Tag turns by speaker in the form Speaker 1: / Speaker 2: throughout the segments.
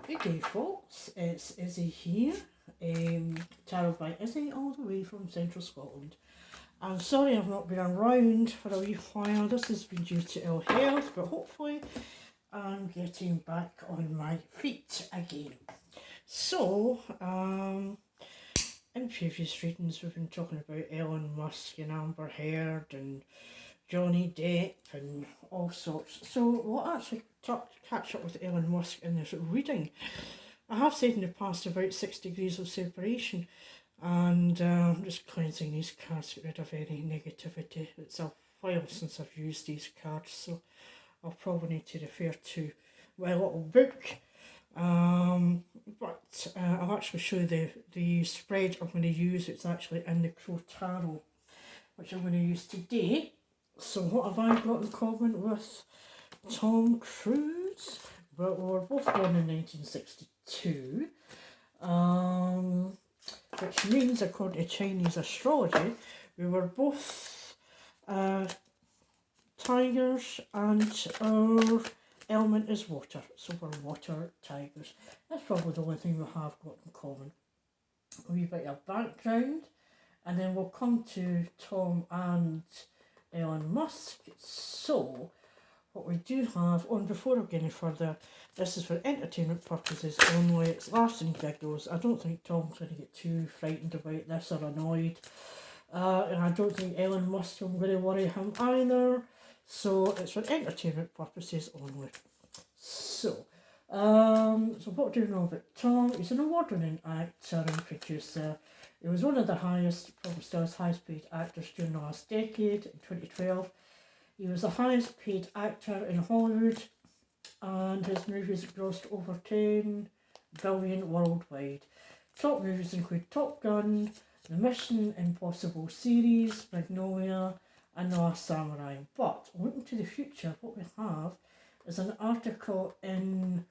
Speaker 1: Good day, folks. It's Izzy here, tarot by Izzy, all the way from Central Scotland. I'm sorry I've not been around for a wee while. This has been due to ill health, but hopefully I'm getting back on my feet again. So, in previous readings we've been talking about Elon Musk and Amber Heard and Johnny Depp and all sorts. So we'll actually catch up with Elon Musk in this reading. I have said in the past about 6 degrees of separation, and I'm just cleansing these cards to get rid of any negativity. It's a while since I've used these cards, so I'll probably need to refer to my little book. But I'll actually show you the spread I'm going to use. It's actually in the Crow Tarot, which I'm going to use today. So what have I got in common with Tom Cruise? Well, we were both born in 1962, which means, according to Chinese astrology, we were both tigers, and our element is water, so we're water tigers. That's probably the only thing we have got in common. A wee bit of background, and then we'll come to Tom and Elon Musk. So what we do have, before I go any further, this is for entertainment purposes only. It's laughs and giggles. I don't think Tom's going to get too frightened about this or annoyed, and I don't think Elon Musk will really worry him either. So it's for entertainment purposes only. So what do you know about Tom? He's an award-winning actor and producer. He was one of the probably still his highest paid actors during the last decade. In 2012, he was the highest paid actor in Hollywood, and his movies grossed over 10 billion worldwide. Top movies include Top Gun, the Mission Impossible series, Magnolia, and The Last Samurai. But looking to the future, what we have is an article in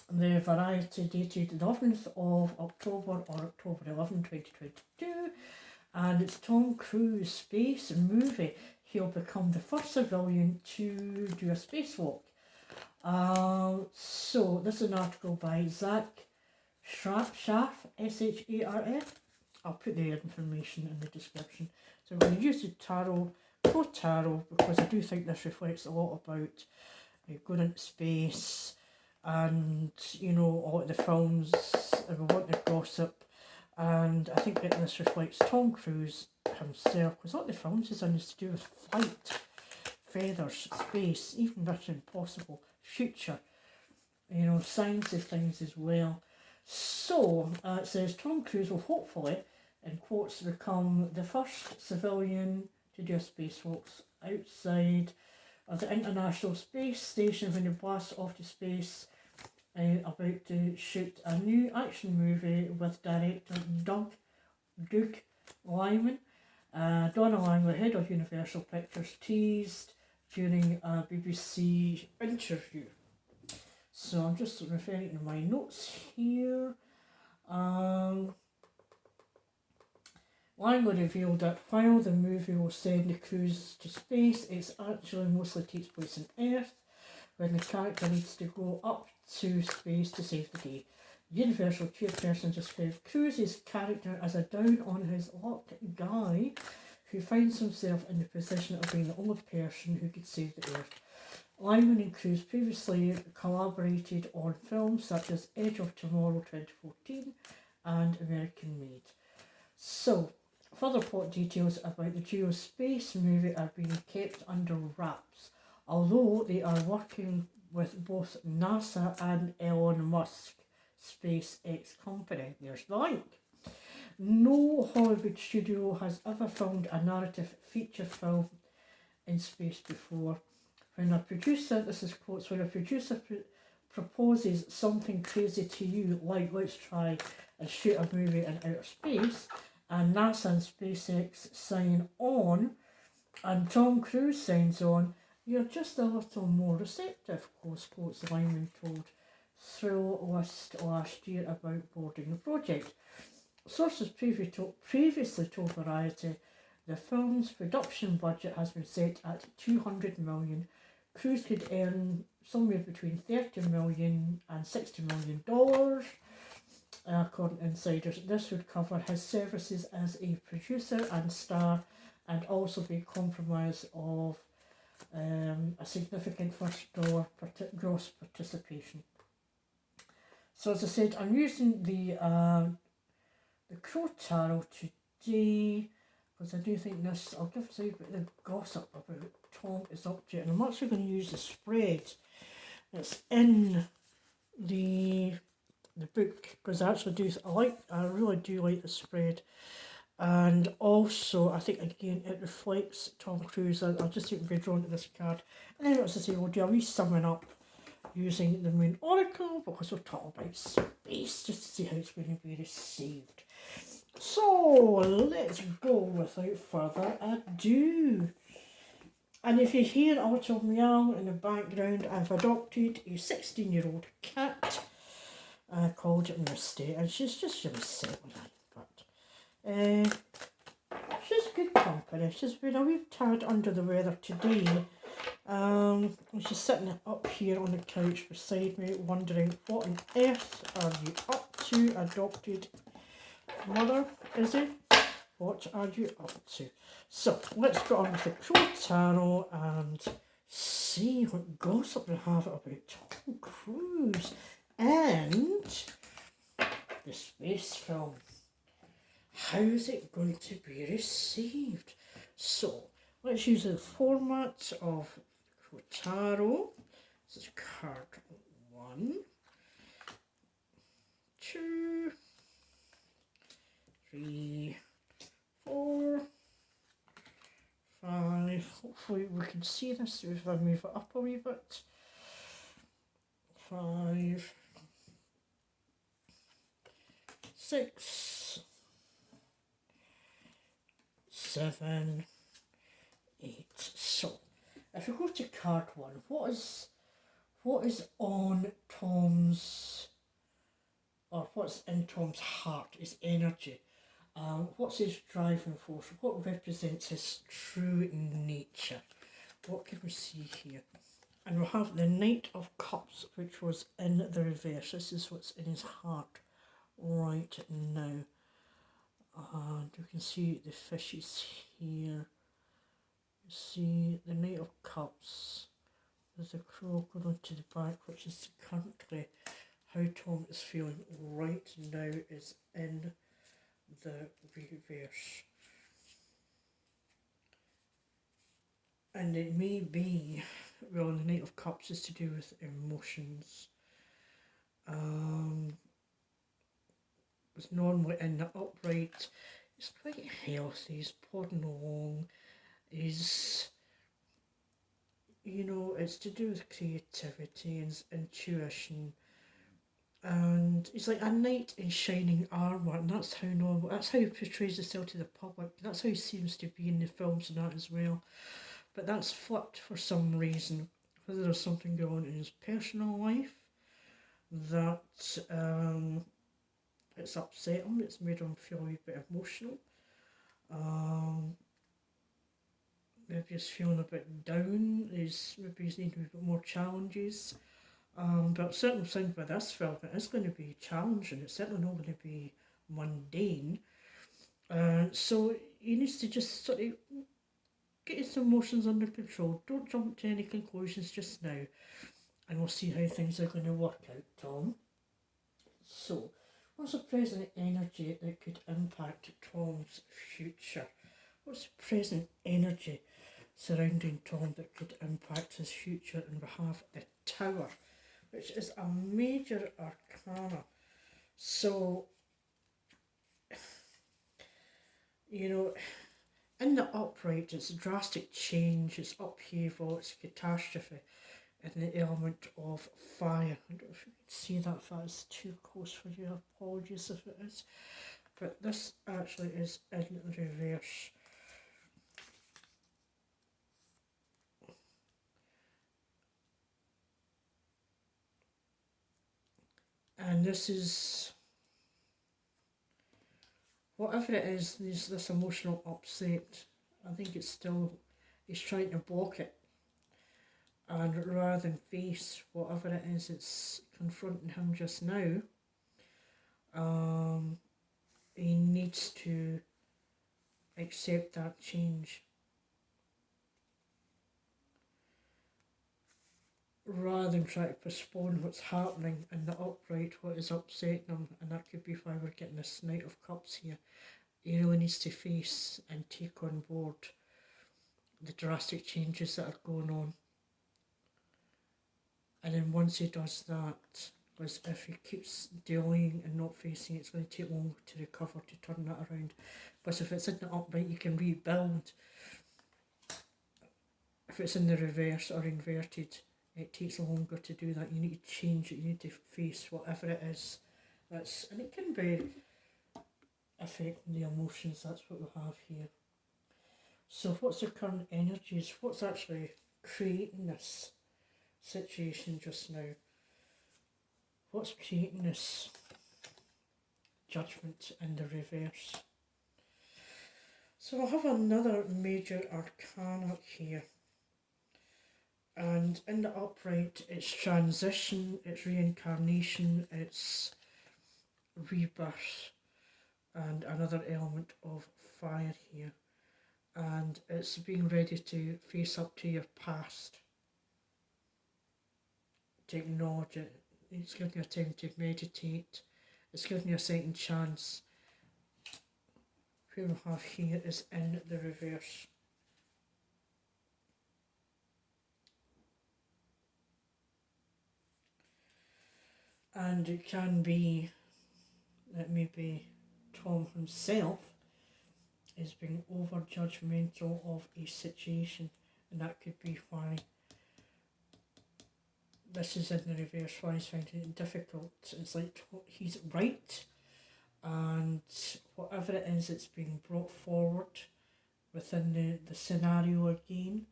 Speaker 1: the Variety dated 11th of October or October 11, 2022, and it's Tom Cruise space movie. He'll become the first civilian to do a spacewalk. So this is an article by Zack Sharf, S-H-A-R-F. I'll put the information in the description. So I'm going to use the tarot, Pro Tarot, because I do think this reflects a lot about going into space, and all of the films, and we want to gossip, and I think that this reflects Tom Cruise himself, because a lot of the films he's in is to do with flight, feathers, space, even Mission Impossible, future, science of things as well. So it says Tom Cruise will hopefully, in quotes, become the first civilian to do a spacewalk outside of the International Space Station when he blasts off to space, about to shoot a new action movie with director Doug Liman. Donna Langley, head of Universal Pictures, teased during a BBC interview. So I'm just referring to my notes here. Langley revealed that while the movie will send the cruise to space, it actually mostly takes place on Earth, when the character needs to go up to space to save the day. Universal chairperson described Cruise's character as a down-on-his-luck guy who finds himself in the position of being the only person who could save the Earth. Lyman and Cruise previously collaborated on films such as Edge of Tomorrow 2014 and American Made. So, further plot details about the Geospace movie are being kept under wraps, although they are working with both NASA and Elon Musk, SpaceX company. There's the link. No Hollywood studio has ever filmed a narrative feature film in space before. When a producer, this is quotes, when a producer proposes something crazy to you, like let's try and shoot a movie in outer space, and NASA and SpaceX sign on, and Tom Cruise signs on, you're just a little more receptive, close quotes, Lyman told Thrill List last year about boarding the project. Sources previously told Variety the film's production budget has been set at $200 million. Cruise could earn somewhere between $30 million and $60 million. According to insiders, this would cover his services as a producer and star, and also be compromise of a significant $1 gross participation. So as I said, I'm using the Crow Tarot today because I do think this, I'll give us a bit of gossip about what Tom is up to, and I'm actually going to use the spread that's in the book, because I actually I really do like the spread. And also, I think again it reflects Tom Cruise. I'll just be drawn to this card, and then as I say, we'll do a wee summing up using the Moon Oracle, because we'll talk about space just to see how it's going to be received. So let's go without further ado. And if you hear a little meow in the background, I've adopted a 16-year-old cat called Misty, and she's just really settling in. But she's good company. She's been a wee tad under the weather today. She's sitting up here on the couch beside me, wondering what on earth are you up to, adopted mother, is it? What are you up to? So let's get on with the Crow Tarot and see what gossip we have about Tom Cruise and the space film. How is it going to be received? So let's use the format of Crow Tarot. This is card 1, 2, 3, 4, 5. Hopefully we can see this if I move it up a wee bit. 5, 6, 7, 8. So if we go to card 1, what is on Tom's, or what's in Tom's heart, his energy? What's his driving force? What represents his true nature? What can we see here? And we'll have the Knight of Cups, which was in the reverse. This is what's in his heart right now. And you can see the fishes here. You see the Knight of Cups. There's a crow going to the back, which is currently how Tom is feeling right now, is in the reverse. And it may be, well, the Knight of Cups is to do with emotions. It's normally in the upright. He's quite healthy, he's plodding along. He's, it's to do with creativity and intuition. And he's like a knight in shining armour, and that's how he portrays himself to the public. That's how he seems to be in the films and that as well. But that's flipped for some reason. Whether there's something going on in his personal life that it's upset him, it's made him feel a wee bit emotional. Maybe he's feeling a bit down, maybe he's needing a bit more challenges. But certain things with this film, it is going to be challenging. It's certainly not going to be mundane. So he needs to just sort of get his emotions under control. Don't jump to any conclusions just now. And we'll see how things are going to work out, Tom. So, what's the present energy that could impact Tom's future? What's the present energy surrounding Tom that could impact his future? And we have the Tower, which is a major arcana. So, in the upright, it's drastic change, it's upheaval, it's catastrophe, and the element of fire. I don't know if you can see that, if that is too close for you, apologies if it is. But this actually is in reverse. And this is, whatever it is, this emotional upset, I think it's still, he's trying to block it. And rather than face whatever it is that's confronting him just now, he needs to accept that change. Rather than try to postpone what's happening in the upright, what is upsetting him, and that could be why we're getting this Knight of Cups here. He really needs to face and take on board the drastic changes that are going on. And then once he does that, because if he keeps delaying and not facing it, it's going to take longer to recover, to turn that around. But if it's in the upright, you can rebuild. If it's in the reverse or inverted, it takes longer to do that. You need to change it, you need to face whatever it is. And it can be affecting the emotions, that's what we have here. So what's the current energies? What's actually creating this situation just now? What's creating this Judgment in the reverse? So we'll have another major arcana here. And in the upright, it's transition, it's reincarnation, it's rebirth, and another element of fire here. And it's being ready to face up to your past, to acknowledge it. It's giving you a time to meditate. It's giving you a second chance. Who we have here is in the reverse. And it can be that maybe Tom himself is being over judgmental of a situation, and that could be why this is in the reverse, why he's finding it difficult. It's like he's right, and whatever it is that's being brought forward within the scenario again,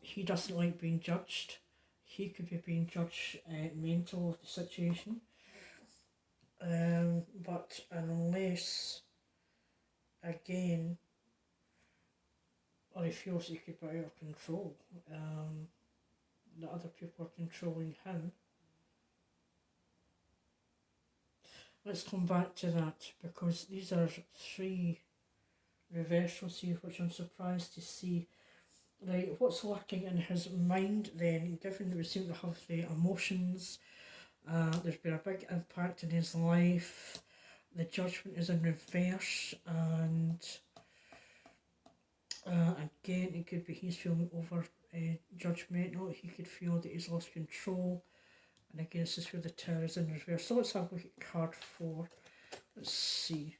Speaker 1: he doesn't like being judged. He could be being judged mental of the situation, but unless, again, or he feels he could be out of control, that other people are controlling him. Let's come back to that, because these are three reversals here, which I'm surprised to see. Right, what's lurking in his mind then, given that we seem to have the emotions, there's been a big impact in his life, the judgment is in reverse, and again, it could be he's feeling over judgmental, he could feel that he's lost control, and again, this is where the Tower is in reverse. So let's have a look at card 4, let's see.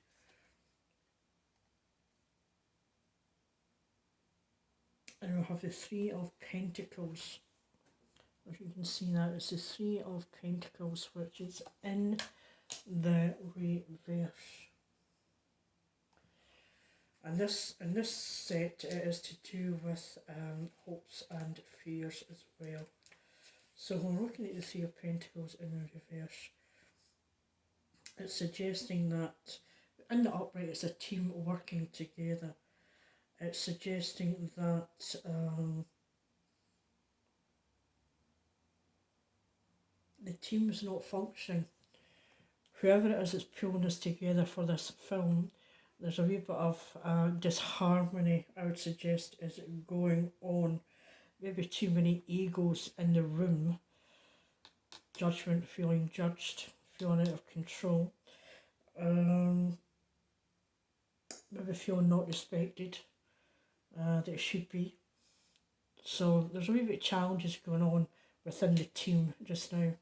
Speaker 1: And we'll have the Three of Pentacles. If you can see that, it's the Three of Pentacles, which is in the reverse. And this set, it is to do with hopes and fears as well. So when we're looking at the Three of Pentacles in the reverse, it's suggesting that in the upright it's a team working together. It's suggesting that the team's not functioning. Whoever it is that's pulling us together for this film, there's a wee bit of disharmony, I would suggest, is going on. Maybe too many egos in the room. Judgment, feeling judged, feeling out of control. Maybe feeling not respected that it should be. So there's a wee bit of challenges going on within the team just now.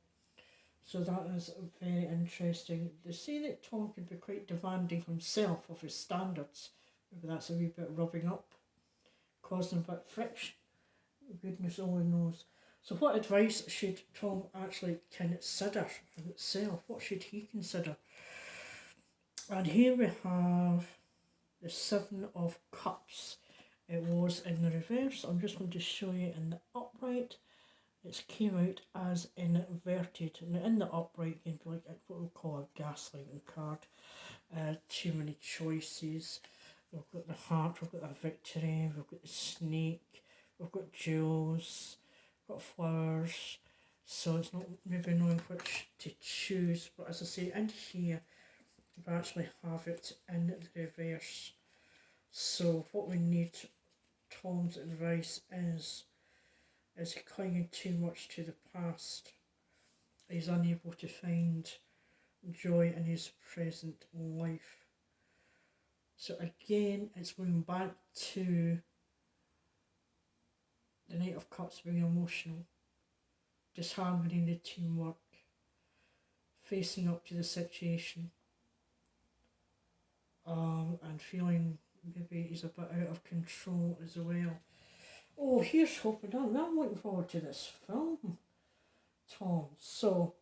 Speaker 1: So that is very interesting. They say that Tom can be quite demanding himself of his standards. Maybe that's a wee bit rubbing up, causing a bit of friction. Goodness only knows. So what advice should Tom actually consider for himself? What should he consider? And here we have the Seven of Cups. It was in the reverse. I'm just going to show you in the upright. It came out as inverted. Now in the upright, you can be like what we call a gaslighting card. Too many choices. We've got the heart, we've got the victory, we've got the snake, we've got jewels, got flowers, so it's not maybe knowing which to choose. But as I say, in here we actually have it in the reverse. So what we need, Tom's advice is clinging too much to the past. He's unable to find joy in his present life. So again, it's going back to the Knight of Cups being emotional, disharmony in the teamwork, facing up to the situation, and feeling maybe he's a bit out of control as well. Oh, here's hoping. I'm looking forward to this film, Tom. So,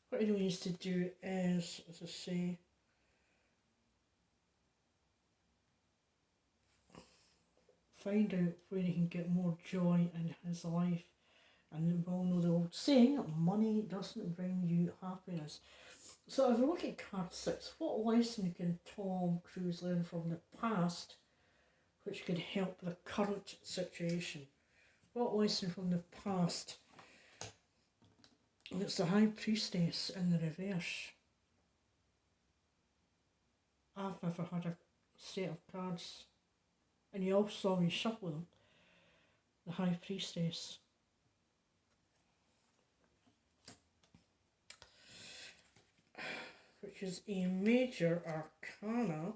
Speaker 1: what he needs to do is, as I say, find out where he can get more joy in his life. And we all know the old saying, money doesn't bring you happiness. So if we look at card 6, what lesson can Tom Cruise learn from the past which could help the current situation? What lesson from the past? And it's the High Priestess in the reverse. I've never had a set of cards, and you all saw me shuffle them. The High Priestess. Which is a major arcana.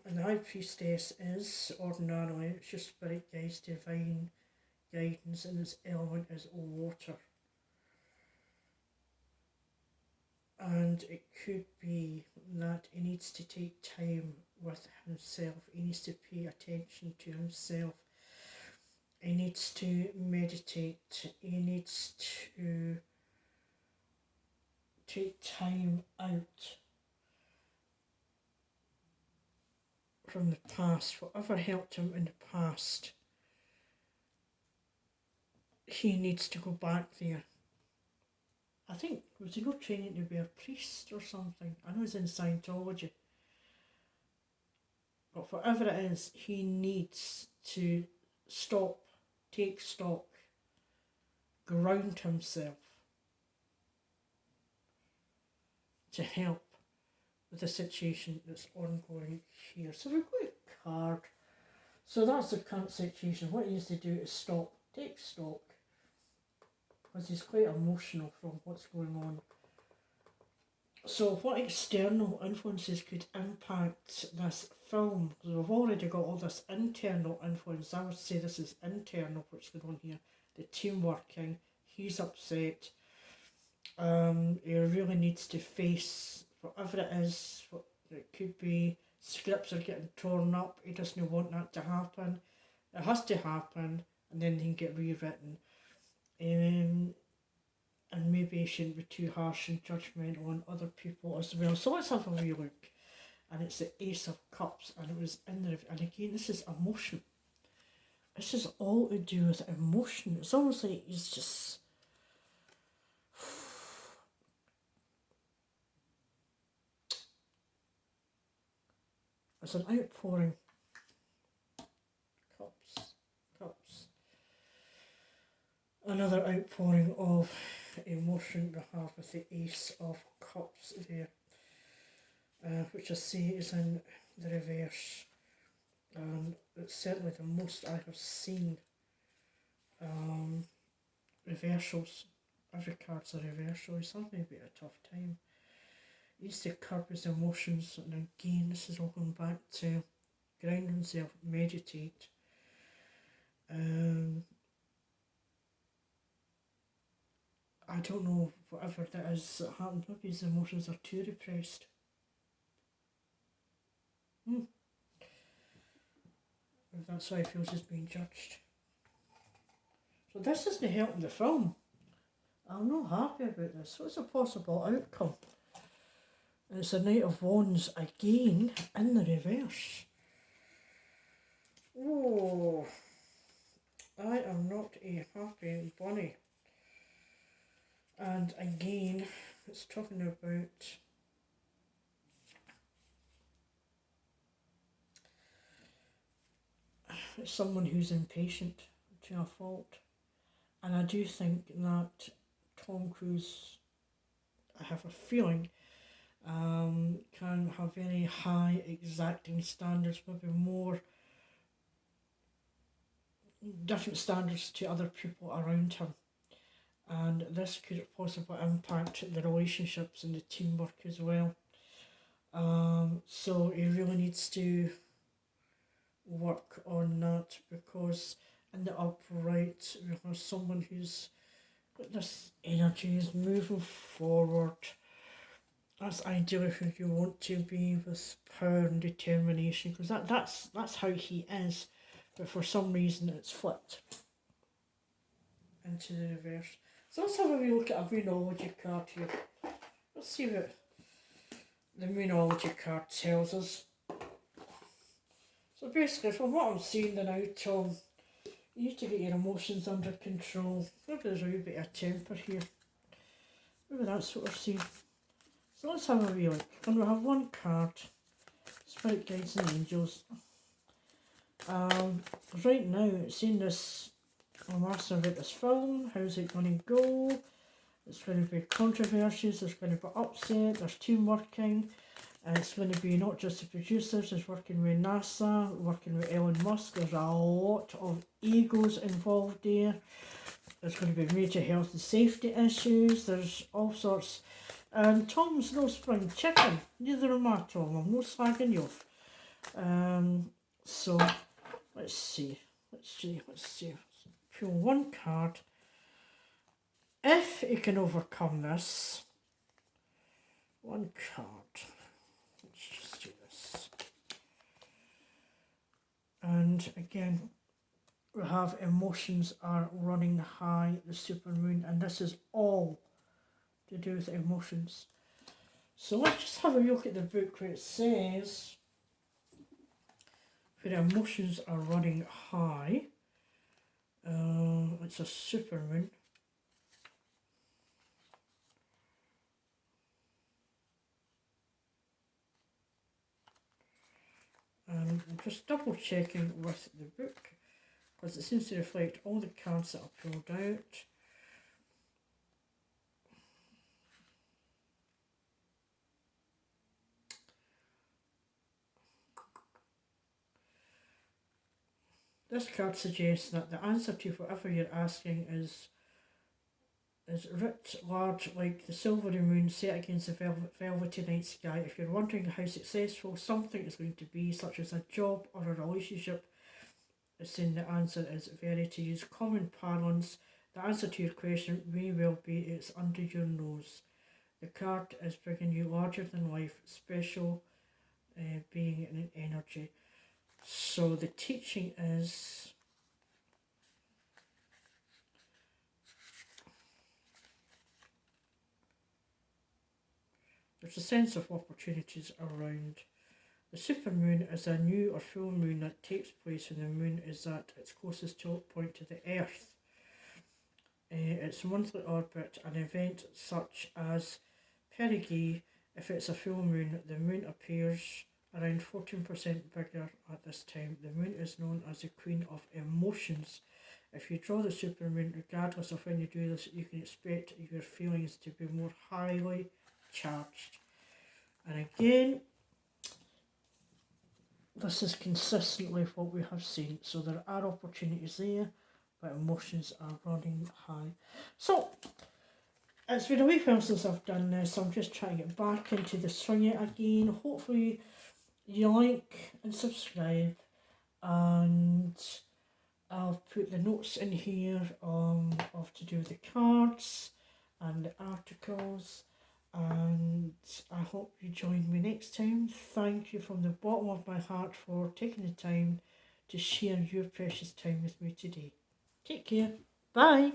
Speaker 1: And the High Priestess is ordinarily, it's just spirit guides, divine guidance, and its element is water. And it could be that he needs to take time with himself. He needs to pay attention to himself. He needs to meditate. He needs to take time out from the past. Whatever helped him in the past, he needs to go back there. I think, was he not training to be a priest or something? I know he's in Scientology. But whatever it is, he needs to stop, take stock, ground himself to help with the situation that's ongoing here. So we've got a card. So that's the current situation. What he needs to do is stop, take stock, because he's quite emotional from what's going on. So what external influences could impact this film? Because we've already got all this internal influence. I would say this is internal, what's going on here. The team working, he's upset. He really needs to face whatever it is. What it could be, scripts are getting torn up. He doesn't want that to happen. It has to happen, and then they can get rewritten. And maybe he shouldn't be too harsh and judgmental on other people as well. So let's have a wee look. And it's the Ace of Cups, and it was in there. And again, this is emotion. This is all to do with emotion. It's almost like he's just... It's an outpouring. Cups. Another outpouring of emotion we have with the Ace of Cups there, which I say is in the reverse. It's certainly the most I have seen reversals. Every card's a reversal. He's having a bit of a tough time. He needs to curb his emotions, and again, this is all going back to ground himself, meditate. I don't know, whatever that is that happened, maybe his emotions are too repressed. That's why he feels he's being judged. So this isn't helping the film. I'm not happy about this. What's a possible outcome? And it's the Knight of Wands again in the reverse. Oh, I am not a happy bunny. And again, it's talking about it's someone who's impatient to a fault. And I do think that Tom Cruise, I have a feeling, can have very high exacting standards, maybe more different standards to other people around him. And this could possibly impact the relationships and the teamwork as well. So he really needs to work on that, because in the upright we have someone who's got this energy, is moving forward. That's ideally who you want to be, with power and determination, because that's how he is. But for some reason it's flipped into the reverse. So let's have a wee look at a Moonology card here. Let's see what the Moonology card tells us. So basically, from what I'm seeing now, Tom, you need to get your emotions under control. Maybe there's a wee bit of temper here. Maybe that's what we're seeing. So let's have a wee look. And we have one card, Spirit Guides and Angels. Right now, it's saying this, I'm asking about this film, how's it going to go? It's going to be controversies, there's going to be upset, there's team working. It's going to be not just the producers, it's working with NASA, working with Elon Musk. There's a lot of egos involved there. There's going to be major health and safety issues. There's all sorts. And Tom's no spring chicken. Neither am I, Tom. I'm no slagging you off. So, let's see. Pull one card. If he can overcome this, one card. Let's just do this. And again, we have emotions are running high, the supermoon, and this is all to do with emotions. So let's just have a look at the book where it says, where emotions are running high. It's a supermoon. And I'm just double checking with the book, because it seems to reflect all the cards that I pulled out. This card suggests that the answer to whatever you're asking is writ large like the silvery moon set against the velvety night sky. If you're wondering how successful something is going to be, such as a job or a relationship, it's saying the answer is very, to use common parlance, the answer to your question may well be it's under your nose. The card is bringing you larger than life, special being and energy. So the teaching is there's a sense of opportunities around. The supermoon is a new or full moon that takes place when the moon is at its closest point to the Earth. Its monthly orbit, an event such as perigee. If it's a full moon, the moon appears around 14% bigger at this time. The moon is known as the Queen of Emotions. If you draw the supermoon, regardless of when you do this, you can expect your feelings to be more highly charged. And again, this is consistently what we have seen. So there are opportunities there, but emotions are running high. So it's been a wee while since I've done this. I'm just trying to get back into the swing it again. Hopefully you like and subscribe, and I'll put the notes in here of to do with the cards and the articles, and I hope you join me next time. Thank you from the bottom of my heart for taking the time to share your precious time with me today. Take care. Bye.